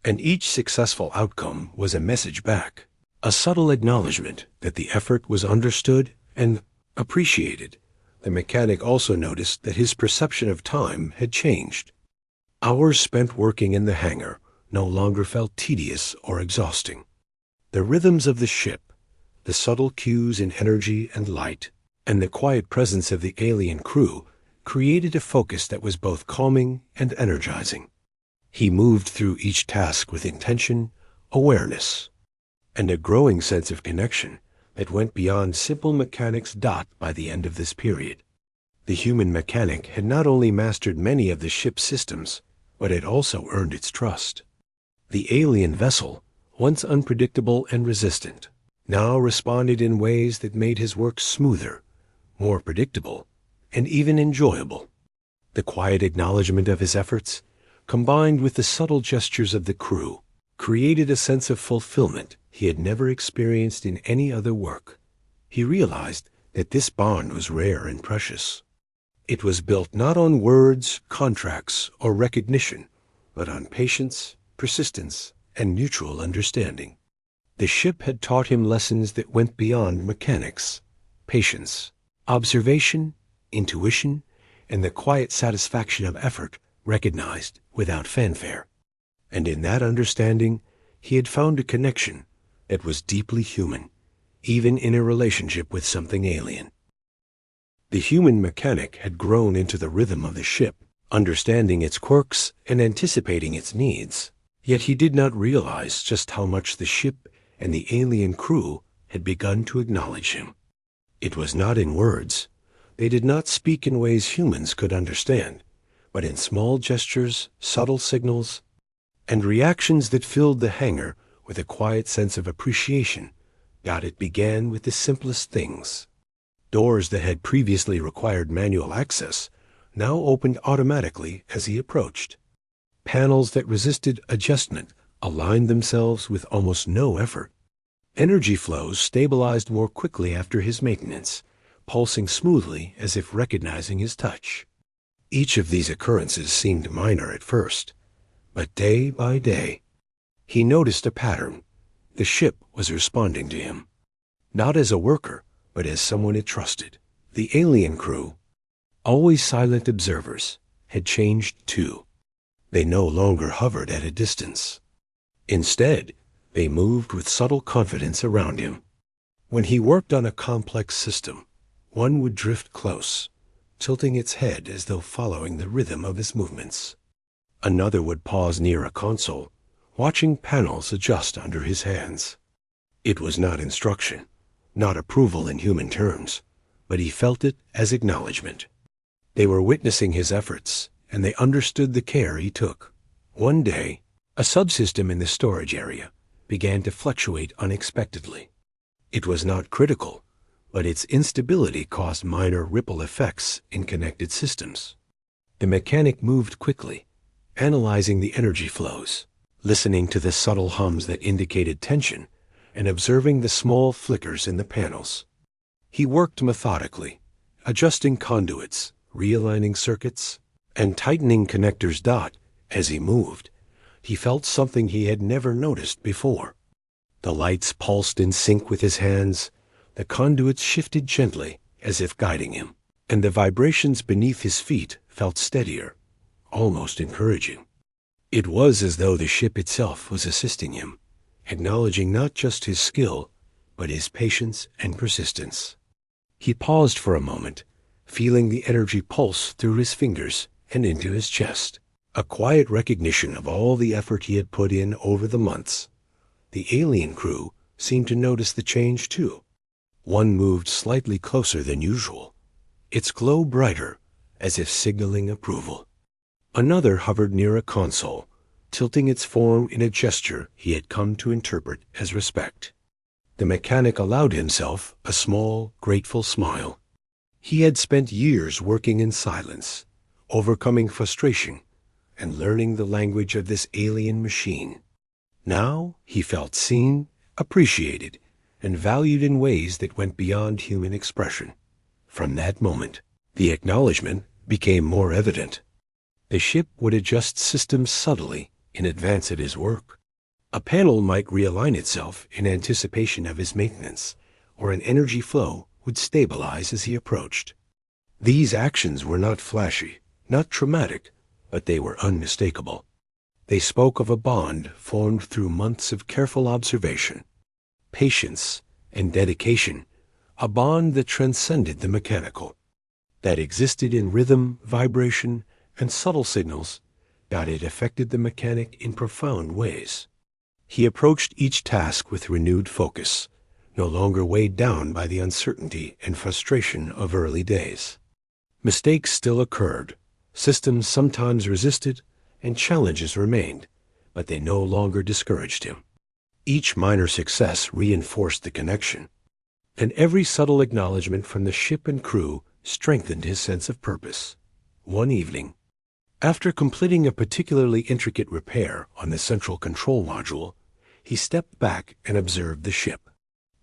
And each successful outcome was a message back, a subtle acknowledgement that the effort was understood and appreciated. The mechanic also noticed that his perception of time had changed. Hours spent working in the hangar no longer felt tedious or exhausting. The rhythms of the ship, the subtle cues in energy and light, and the quiet presence of the alien crew created a focus that was both calming and energizing. He moved through each task with intention, awareness, and a growing sense of connection that went beyond simple mechanics. By the end of this period, the human mechanic had not only mastered many of the ship's systems, but had also earned its trust. The alien vessel, once unpredictable and resistant, now responded in ways that made his work smoother, more predictable, and even enjoyable. The quiet acknowledgement of his efforts, combined with the subtle gestures of the crew, created a sense of fulfillment he had never experienced in any other work. He realized that this bond was rare and precious. It was built not on words, contracts, or recognition, but on patience, persistence, and mutual understanding. The ship had taught him lessons that went beyond mechanics: patience, observation, intuition, and the quiet satisfaction of effort recognized without fanfare. And in that understanding, he had found a connection that was deeply human, even in a relationship with something alien. The human mechanic had grown into the rhythm of the ship, understanding its quirks and anticipating its needs. Yet he did not realize just how much the ship and the alien crew had begun to acknowledge him. It was not in words. They did not speak in ways humans could understand, but in small gestures, subtle signals, and reactions that filled the hangar with a quiet sense of appreciation. It began with the simplest things. Doors that had previously required manual access now opened automatically as he approached. Panels that resisted adjustment aligned themselves with almost no effort. Energy flows stabilized more quickly after his maintenance, pulsing smoothly as if recognizing his touch. Each of these occurrences seemed minor at first, but day by day, he noticed a pattern. The ship was responding to him, not as a worker, but as someone it trusted. The alien crew, always silent observers, had changed too. They no longer hovered at a distance. Instead, they moved with subtle confidence around him. When he worked on a complex system, one would drift close, tilting its head as though following the rhythm of his movements. Another would pause near a console, watching panels adjust under his hands. It was not instruction, not approval in human terms, but he felt it as acknowledgement. They were witnessing his efforts, and they understood the care he took. One day, a subsystem in the storage area began to fluctuate unexpectedly. It was not critical, but its instability caused minor ripple effects in connected systems. The mechanic moved quickly, analyzing the energy flows, listening to the subtle hums that indicated tension, and observing the small flickers in the panels. He worked methodically, adjusting conduits, realigning circuits, and tightening connectors. As he moved, he felt something he had never noticed before. The lights pulsed in sync with his hands, the conduits shifted gently as if guiding him, and the vibrations beneath his feet felt steadier, almost encouraging. It was as though the ship itself was assisting him, acknowledging not just his skill, but his patience and persistence. He paused for a moment, feeling the energy pulse through his fingers and into his chest, a quiet recognition of all the effort he had put in over the months. The alien crew seemed to notice the change too. One moved slightly closer than usual, its glow brighter, as if signaling approval. Another hovered near a console, tilting its form in a gesture he had come to interpret as respect. The mechanic allowed himself a small, grateful smile. He had spent years working in silence, overcoming frustration, and learning the language of this alien machine. Now he felt seen, appreciated, and valued in ways that went beyond human expression. From that moment, the acknowledgement became more evident. The ship would adjust systems subtly in advance of his work. A panel might realign itself in anticipation of his maintenance, or an energy flow would stabilize as he approached. These actions were not flashy, not traumatic, but they were unmistakable. They spoke of a bond formed through months of careful observation, patience, and dedication, a bond that transcended the mechanical. that existed in rhythm, vibration, and subtle signals, that it affected the mechanic in profound ways. He approached each task with renewed focus, no longer weighed down by the uncertainty and frustration of early days. Mistakes still occurred, systems sometimes resisted, and challenges remained, but they no longer discouraged him. Each minor success reinforced the connection, and every subtle acknowledgement from the ship and crew strengthened his sense of purpose. One evening, after completing a particularly intricate repair on the central control module, he stepped back and observed the ship.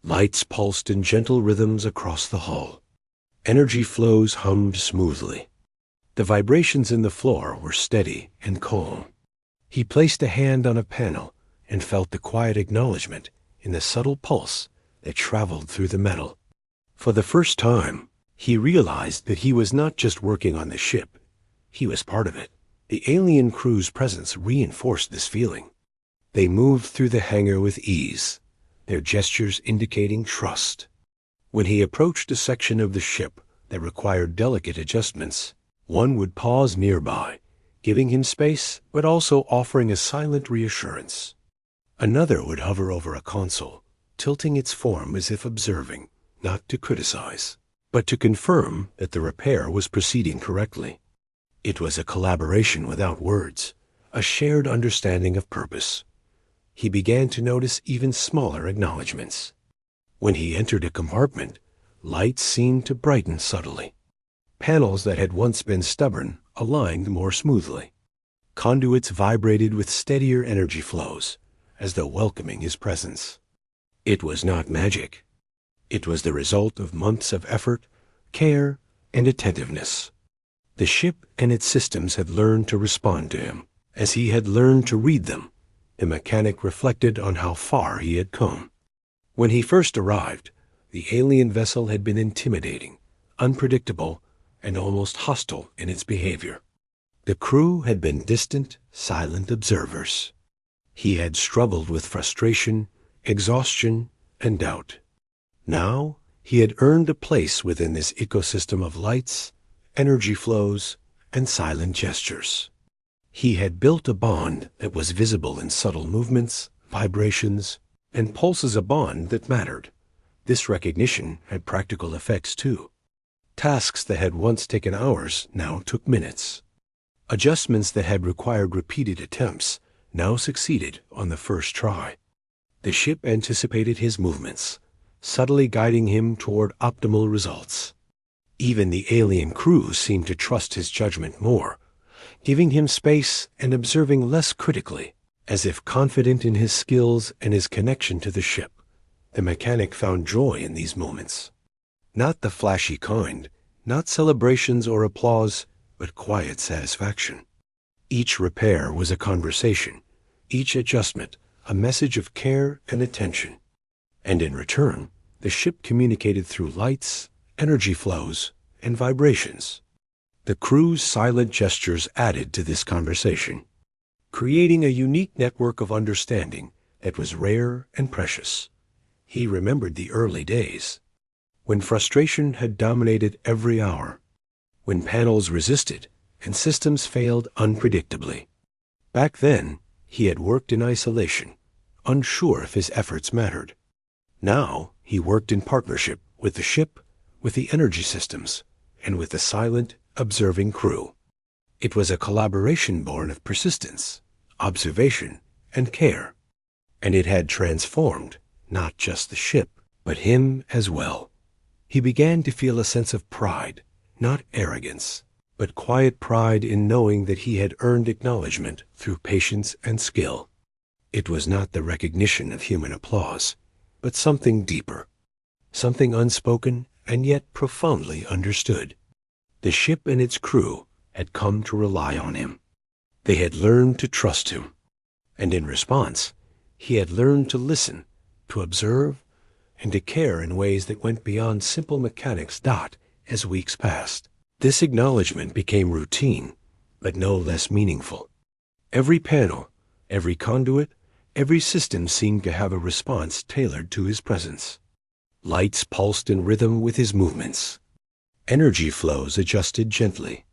Lights pulsed in gentle rhythms across the hull. Energy flows hummed smoothly. The vibrations in the floor were steady and calm. He placed a hand on a panel and felt the quiet acknowledgement in the subtle pulse that traveled through the metal. For the first time, he realized that he was not just working on the ship. He was part of it. The alien crew's presence reinforced this feeling. They moved through the hangar with ease, their gestures indicating trust. When he approached a section of the ship that required delicate adjustments, one would pause nearby, giving him space but also offering a silent reassurance. Another would hover over a console, tilting its form as if observing, not to criticize, but to confirm that the repair was proceeding correctly. It was a collaboration without words, a shared understanding of purpose. He began to notice even smaller acknowledgments. When he entered a compartment, lights seemed to brighten subtly. Panels that had once been stubborn aligned more smoothly. Conduits vibrated with steadier energy flows, as though welcoming his presence. It was not magic. It was the result of months of effort, care, and attentiveness. The ship and its systems had learned to respond to him, as he had learned to read them. The mechanic reflected on how far he had come. When he first arrived, the alien vessel had been intimidating, unpredictable, and almost hostile in its behavior. The crew had been distant, silent observers. He had struggled with frustration, exhaustion, and doubt. Now he had earned a place within this ecosystem of lights, energy flows, and silent gestures. He had built a bond that was visible in subtle movements, vibrations, and pulses, a bond that mattered. This recognition had practical effects too. Tasks that had once taken hours now took minutes. Adjustments that had required repeated attempts now succeeded on the first try. The ship anticipated his movements, subtly guiding him toward optimal results. Even the alien crew seemed to trust his judgment more, giving him space and observing less critically, as if confident in his skills and his connection to the ship. The mechanic found joy in these moments. Not the flashy kind, not celebrations or applause, but quiet satisfaction. Each repair was a conversation, each adjustment a message of care and attention. And in return, the ship communicated through lights, energy flows, and vibrations. The crew's silent gestures added to this conversation, creating a unique network of understanding that was rare and precious. He remembered the early days, when frustration had dominated every hour, when panels resisted and systems failed unpredictably. Back then, he had worked in isolation, unsure if his efforts mattered. Now, he worked in partnership with the ship, with the energy systems, and with the silent, observing crew. It was a collaboration born of persistence, observation, and care. And it had transformed not just the ship, but him as well. He began to feel a sense of pride, not arrogance, but quiet pride in knowing that he had earned acknowledgement through patience and skill. It was not the recognition of human applause, but something deeper, something unspoken and yet profoundly understood. The ship and its crew had come to rely on him. They had learned to trust him, and in response, he had learned to listen, to observe, and to care in ways that went beyond simple mechanics. As weeks passed, this acknowledgement became routine, but no less meaningful. Every panel, every conduit, every system seemed to have a response tailored to his presence. Lights pulsed in rhythm with his movements. Energy flows adjusted gently.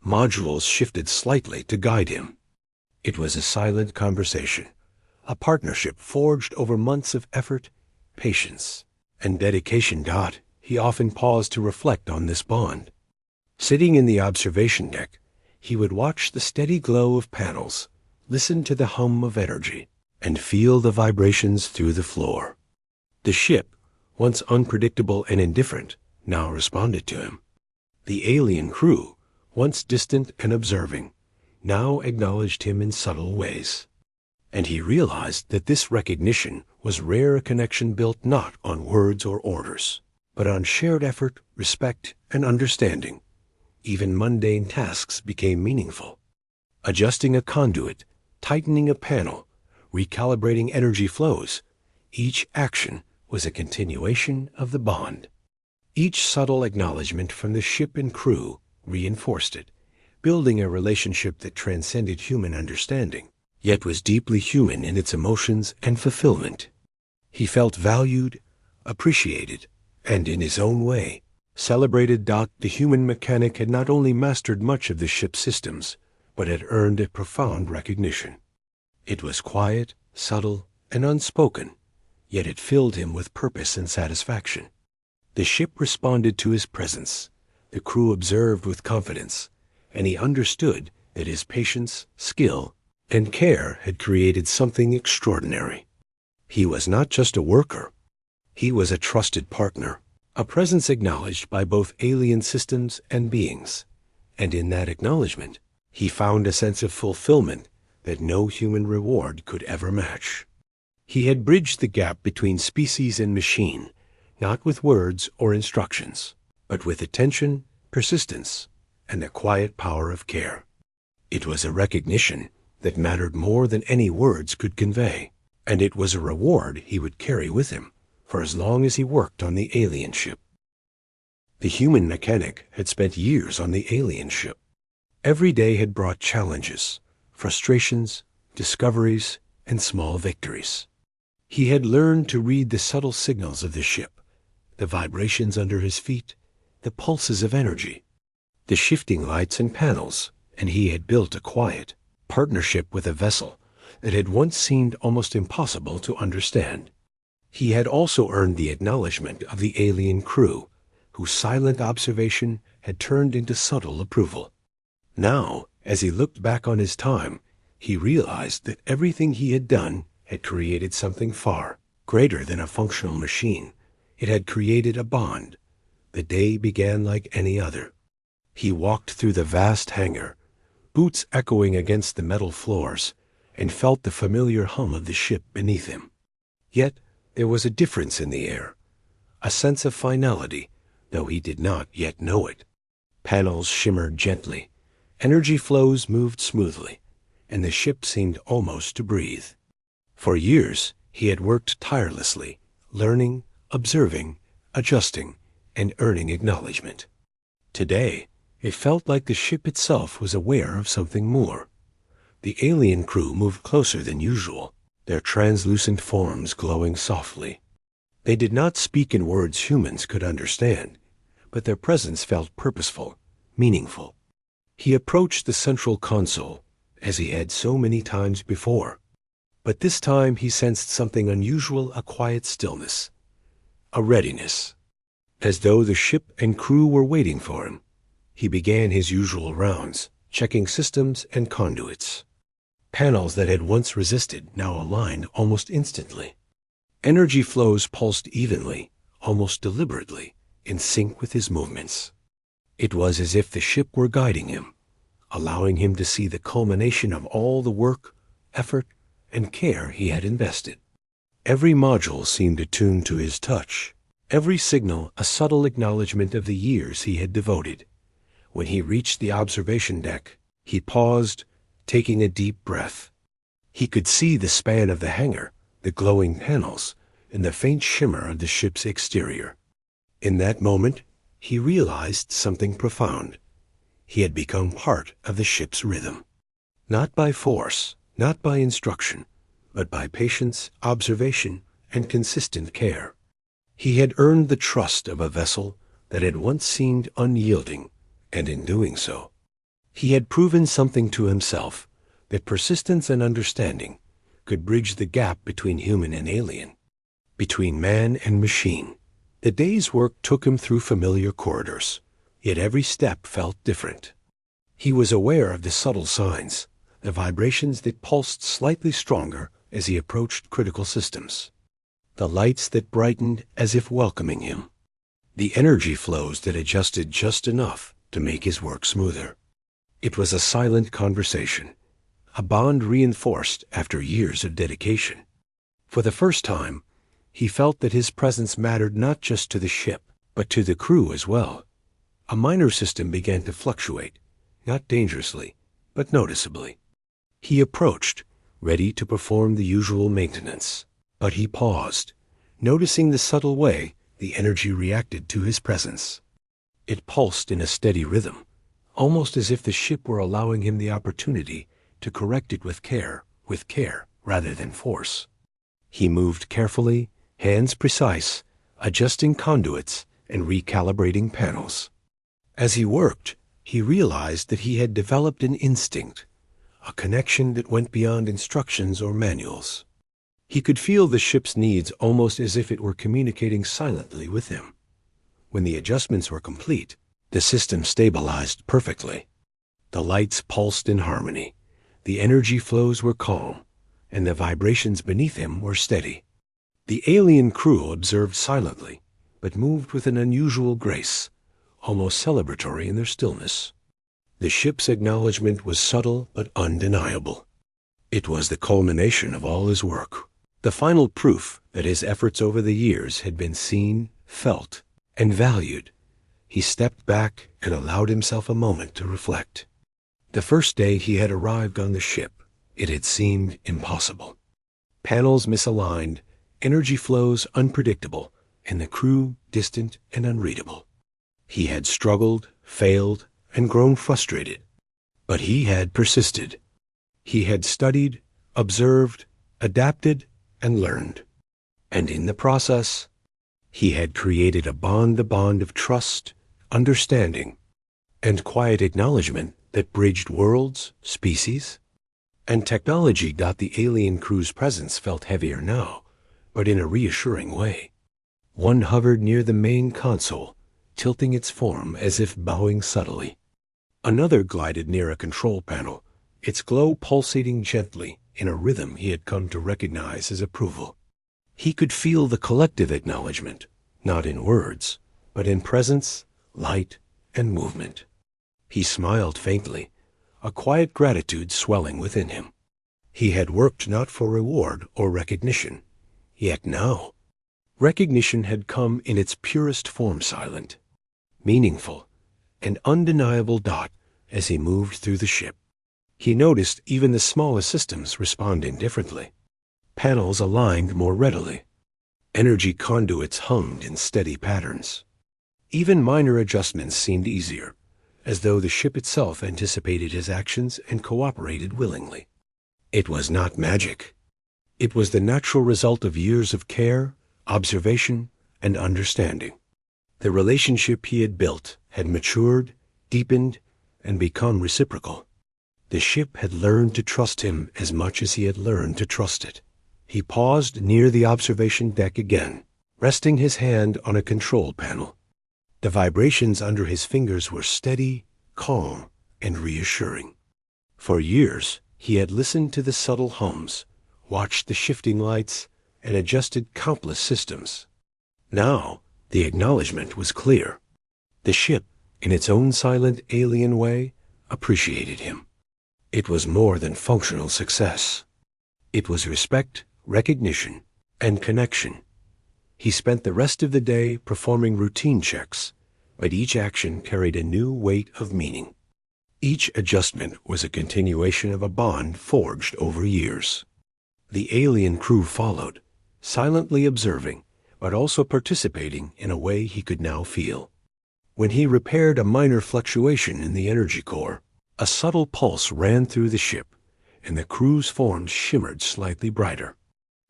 Modules shifted slightly to guide him. It was a silent conversation, a partnership forged over months of effort, patience, and dedication. He often paused to reflect on this bond. Sitting in the observation deck, he would watch the steady glow of panels, listen to the hum of energy, and feel the vibrations through the floor. The ship, once unpredictable and indifferent, now responded to him. The alien crew, once distant and observing, now acknowledged him in subtle ways. And he realized that this recognition was rare, a connection built not on words or orders, but on shared effort, respect, and understanding. Even mundane tasks became meaningful. Adjusting a conduit, tightening a panel, recalibrating energy flows, each action was a continuation of the bond. Each subtle acknowledgement from the ship and crew reinforced it, building a relationship that transcended human understanding, yet was deeply human in its emotions and fulfillment. He felt valued, appreciated, and in his own way, celebrated. The human mechanic had not only mastered much of the ship's systems, but had earned a profound recognition. It was quiet, subtle, and unspoken, yet it filled him with purpose and satisfaction. The ship responded to his presence, the crew observed with confidence, and he understood that his patience, skill, and care had created something extraordinary. He was not just a worker. He was a trusted partner, a presence acknowledged by both alien systems and beings. And in that acknowledgement, he found a sense of fulfillment that no human reward could ever match. He had bridged the gap between species and machine, not with words or instructions, but with attention, persistence, and the quiet power of care. It was a recognition that mattered more than any words could convey, and it was a reward he would carry with him for as long as he worked on the alien ship. The human mechanic had spent years on the alien ship. Every day had brought challenges, frustrations, discoveries, and small victories. He had learned to read the subtle signals of the ship, the vibrations under his feet, the pulses of energy, the shifting lights and panels, and he had built a quiet partnership with a vessel that had once seemed almost impossible to understand. He had also earned the acknowledgement of the alien crew, whose silent observation had turned into subtle approval. Now, as he looked back on his time, he realized that everything he had done had created something far greater than a functional machine. It had created a bond. The day began like any other. He walked through the vast hangar, boots echoing against the metal floors, and felt the familiar hum of the ship beneath him. Yet there was a difference in the air, a sense of finality, though he did not yet know it. Panels shimmered gently, energy flows moved smoothly, and the ship seemed almost to breathe. For years he had worked tirelessly, learning, observing, adjusting, and earning acknowledgement. Today, it felt like the ship itself was aware of something more. The alien crew moved closer than usual, their translucent forms glowing softly. They did not speak in words humans could understand, but their presence felt purposeful, meaningful. He approached the central console, as he had so many times before. But this time he sensed something unusual, a quiet stillness, a readiness. As though the ship and crew were waiting for him, he began his usual rounds, checking systems and conduits. Panels that had once resisted now aligned almost instantly. Energy flows pulsed evenly, almost deliberately, in sync with his movements. It was as if the ship were guiding him, allowing him to see the culmination of all the work, effort, and care he had invested. Every module seemed attuned to his touch, every signal a subtle acknowledgement of the years he had devoted. When he reached the observation deck, he paused, taking a deep breath. He could see the span of the hangar, the glowing panels, and the faint shimmer of the ship's exterior. In that moment, he realized something profound. He had become part of the ship's rhythm. Not by force, not by instruction, but by patience, observation, and consistent care. He had earned the trust of a vessel that had once seemed unyielding, and in doing so, he had proven something to himself, that persistence and understanding could bridge the gap between human and alien, between man and machine. The day's work took him through familiar corridors, yet every step felt different. He was aware of the subtle signs, the vibrations that pulsed slightly stronger as he approached critical systems, the lights that brightened as if welcoming him, the energy flows that adjusted just enough to make his work smoother. It was a silent conversation, a bond reinforced after years of dedication. For the first time, he felt that his presence mattered not just to the ship, but to the crew as well. A minor system began to fluctuate, not dangerously, but noticeably. He approached, ready to perform the usual maintenance, but he paused, noticing the subtle way the energy reacted to his presence. It pulsed in a steady rhythm, almost as if the ship were allowing him the opportunity to correct it with care rather than force. He moved carefully, hands precise, adjusting conduits and recalibrating panels. As he worked, he realized that he had developed an instinct, a connection that went beyond instructions or manuals. He could feel the ship's needs almost as if it were communicating silently with him. When the adjustments were complete, the system stabilized perfectly. The lights pulsed in harmony, the energy flows were calm, and the vibrations beneath him were steady. The alien crew observed silently, but moved with an unusual grace, almost celebratory in their stillness. The ship's acknowledgement was subtle but undeniable. It was the culmination of all his work, the final proof that his efforts over the years had been seen, felt, and valued. He stepped back and allowed himself a moment to reflect. The first day he had arrived on the ship, it had seemed impossible. Panels misaligned, energy flows unpredictable, and the crew distant and unreadable. He had struggled, failed, and grown frustrated, but he had persisted. He had studied, observed, adapted, and learned. And in the process, he had created a bond of trust, understanding, and quiet acknowledgement that bridged worlds, species, and technology. The alien crew's presence felt heavier now, but in a reassuring way. One hovered near the main console, tilting its form as if bowing subtly. Another glided near a control panel, its glow pulsating gently in a rhythm he had come to recognize as approval. He could feel the collective acknowledgement, not in words, but in presence, light, and movement. He smiled faintly, a quiet gratitude swelling within him. He had worked not for reward or recognition, yet now, recognition had come in its purest form, silent, meaningful, and undeniable. As he moved through the ship, he noticed even the smallest systems responding differently. Panels aligned more readily. Energy conduits hummed in steady patterns. Even minor adjustments seemed easier, as though the ship itself anticipated his actions and cooperated willingly. It was not magic. It was the natural result of years of care, observation, and understanding. The relationship he had built had matured, deepened, and become reciprocal. The ship had learned to trust him as much as he had learned to trust it. He paused near the observation deck again, resting his hand on a control panel. The vibrations under his fingers were steady, calm, and reassuring. For years, he had listened to the subtle hums, watched the shifting lights, and adjusted countless systems. Now, the acknowledgement was clear. The ship, in its own silent alien way, appreciated him. It was more than functional success. It was respect, recognition, and connection. He spent the rest of the day performing routine checks, but each action carried a new weight of meaning. Each adjustment was a continuation of a bond forged over years. The alien crew followed, silently observing, but also participating in a way he could now feel. When he repaired a minor fluctuation in the energy core, a subtle pulse ran through the ship, and the crew's forms shimmered slightly brighter.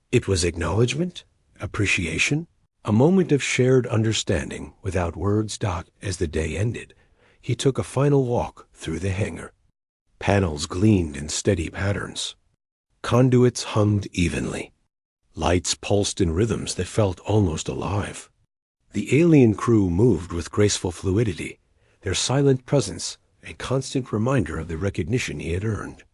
It was acknowledgement, appreciation, A moment of shared understanding without words. As the day ended, he took a final walk through the hangar. Panels gleamed in steady patterns. Conduits hummed evenly. Lights pulsed in rhythms that felt almost alive. The alien crew moved with graceful fluidity, their silent presence a constant reminder of the recognition he had earned.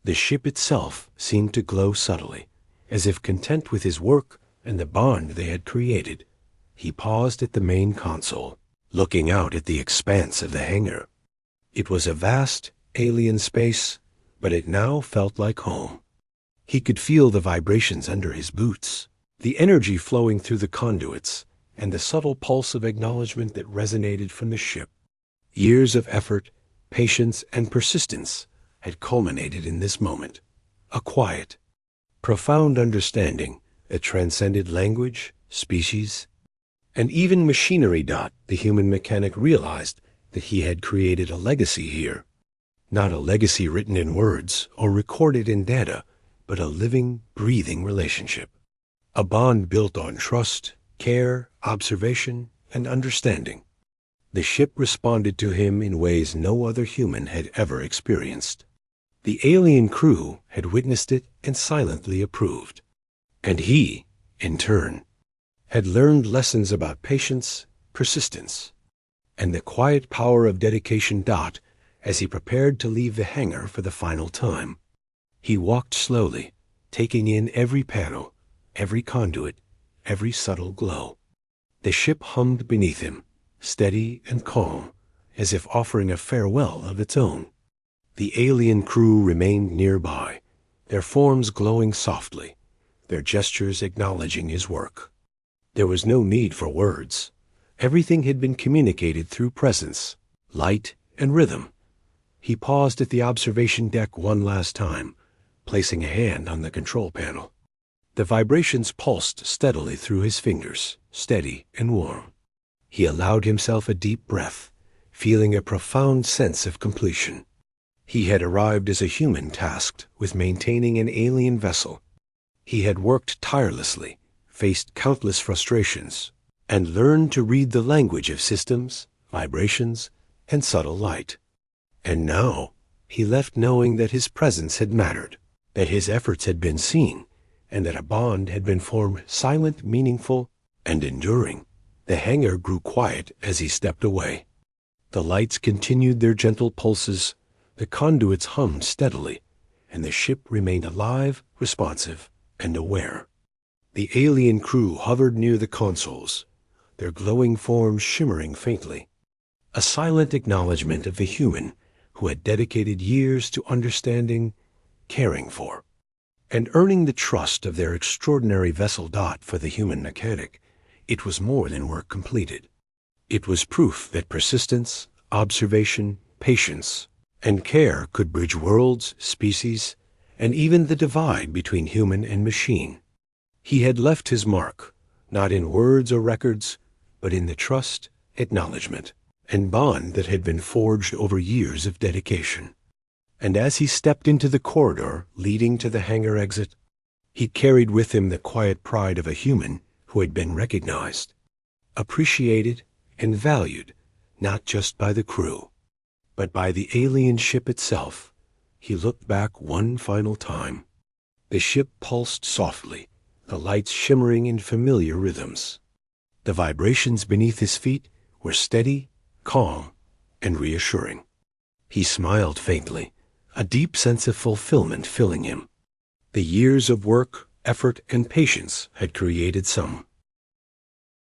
The ship itself seemed to glow subtly, as if content with his work and the bond they had created. He paused at the main console, looking out at the expanse of the hangar. It was a vast, alien space, but it now felt like home. He could feel the vibrations under his boots, the energy flowing through the conduits, and the subtle pulse of acknowledgement that resonated from the ship. Years of effort, patience, and persistence had culminated in this moment. A quiet, profound understanding that transcended language, species, and even machinery. The human mechanic realized that he had created a legacy here. Not a legacy written in words or recorded in data, but a living, breathing relationship. A bond built on trust, care, observation, and understanding. The ship responded to him in ways no other human had ever experienced. The alien crew had witnessed it and silently approved. And he, in turn, had learned lessons about patience, persistence, and the quiet power of dedication. As he prepared to leave the hangar for the final time, he walked slowly, taking in every panel, every conduit, every subtle glow. The ship hummed beneath him, steady and calm, as if offering a farewell of its own. The alien crew remained nearby, their forms glowing softly, their gestures acknowledging his work. There was no need for words. Everything had been communicated through presence, light, and rhythm. He paused at the observation deck one last time, placing a hand on the control panel. The vibrations pulsed steadily through his fingers, steady and warm. He allowed himself a deep breath, feeling a profound sense of completion. He had arrived as a human tasked with maintaining an alien vessel. He had worked tirelessly, faced countless frustrations, and learned to read the language of systems, vibrations, and subtle light. And now he left knowing that his presence had mattered, that his efforts had been seen, and that a bond had been formed, silent, meaningful, and enduring. The hangar grew quiet as he stepped away. The lights continued their gentle pulses, the conduits hummed steadily, and the ship remained alive, responsive, and aware. The alien crew hovered near the consoles, their glowing forms shimmering faintly, a silent acknowledgement of the human who had dedicated years to understanding, caring for, and earning the trust of their extraordinary vessel. For the human mechanic, it was more than work completed. It was proof that persistence, observation, patience, and care could bridge worlds, species, and even the divide between human and machine. He had left his mark, not in words or records, but in the trust, acknowledgement, and bond that had been forged over years of dedication. And as he stepped into the corridor leading to the hangar exit, he carried with him the quiet pride of a human who had been recognized, appreciated, and valued, not just by the crew, but by the alien ship itself. He looked back one final time. The ship pulsed softly, the lights shimmering in familiar rhythms. The vibrations beneath his feet were steady, calm, and reassuring. He smiled faintly, a deep sense of fulfillment filling him. The years of work, effort, and patience had created some